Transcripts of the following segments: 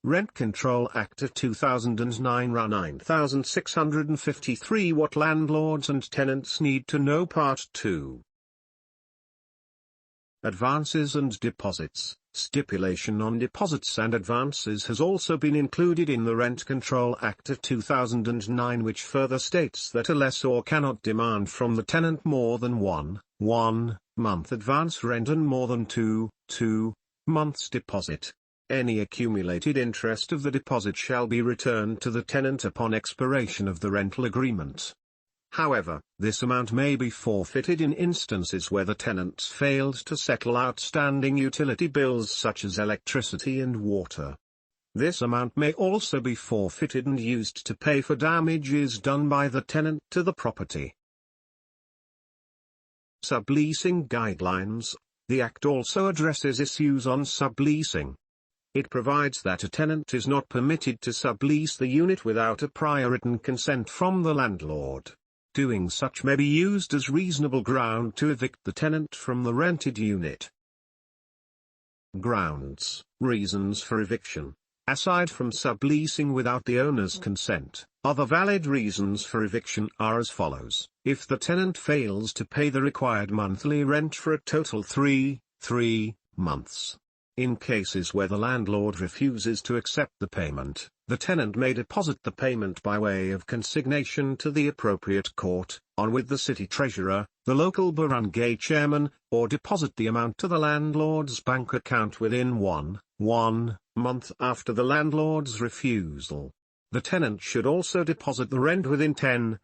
Rent Control Act of 2009 RA 9653. What landlords and tenants need to know. Part 2. Advances and deposits. Stipulation on deposits and advances has also been included in the Rent Control Act of 2009, which further states that a lessor cannot demand from the tenant more than 1 month advance rent and more than 2 months deposit. Any accumulated interest of the deposit shall be returned to the tenant upon expiration of the rental agreement. However, this amount may be forfeited in instances where the tenants failed to settle outstanding utility bills such as electricity and water. This amount may also be forfeited and used to pay for damages done by the tenant to the property. Subleasing guidelines. The Act also addresses issues on subleasing. It provides that a tenant is not permitted to sublease the unit without a prior written consent from the landlord. Doing such may be used as reasonable ground to evict the tenant from the rented unit. Grounds, reasons for eviction. Aside from subleasing without the owner's consent, other valid reasons for eviction are as follows. If the tenant fails to pay the required monthly rent for a total 3 months. In cases where the landlord refuses to accept the payment, the tenant may deposit the payment by way of consignation to the appropriate court, on with the city treasurer, the local barangay chairman, or deposit the amount to the landlord's bank account within 1 month after the landlord's refusal. The tenant should also deposit the rent within 10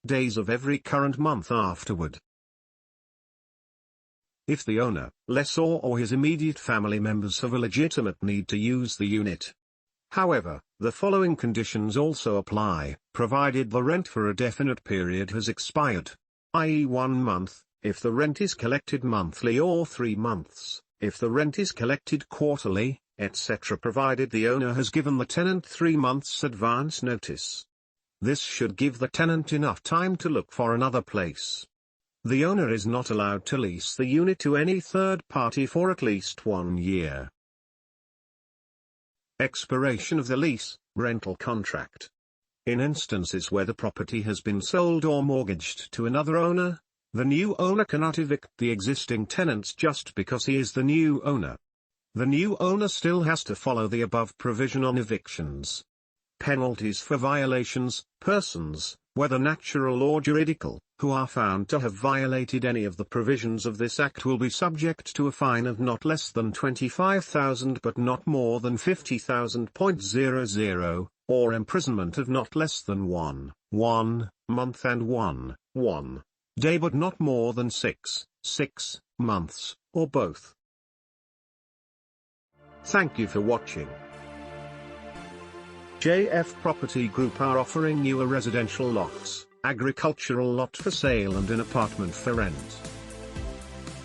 days of every current month afterward. If the owner, lessor or his immediate family members have a legitimate need to use the unit. However, the following conditions also apply, provided the rent for a definite period has expired, i.e. 1 month, if the rent is collected monthly, or 3 months, if the rent is collected quarterly, etc., provided the owner has given the tenant 3 months advance notice. This should give the tenant enough time to look for another place. The owner is not allowed to lease the unit to any third party for at least 1 year. Expiration of the lease, rental contract. In instances where the property has been sold or mortgaged to another owner, the new owner cannot evict the existing tenants just because he is the new owner. The new owner still has to follow the above provision on evictions. Penalties for violations. Persons, whether natural or juridical, who are found to have violated any of the provisions of this Act will be subject to a fine of not less than 25,000 but not more than 50,000, or imprisonment of not less than 1 month and 1 day but not more than 6 months, or both. Thank you for watching. JF Property Group are offering you a residential lots, agricultural lot for sale and an apartment for rent.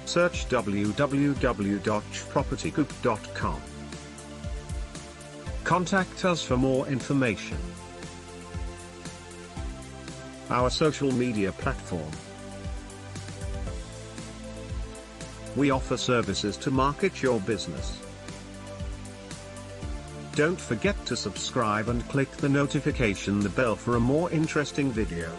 Search www.jfpropertygroup.info. Contact us for more information. Our social media platform. We offer services to market your business. Don't forget to subscribe and click the notification bell for a more interesting video.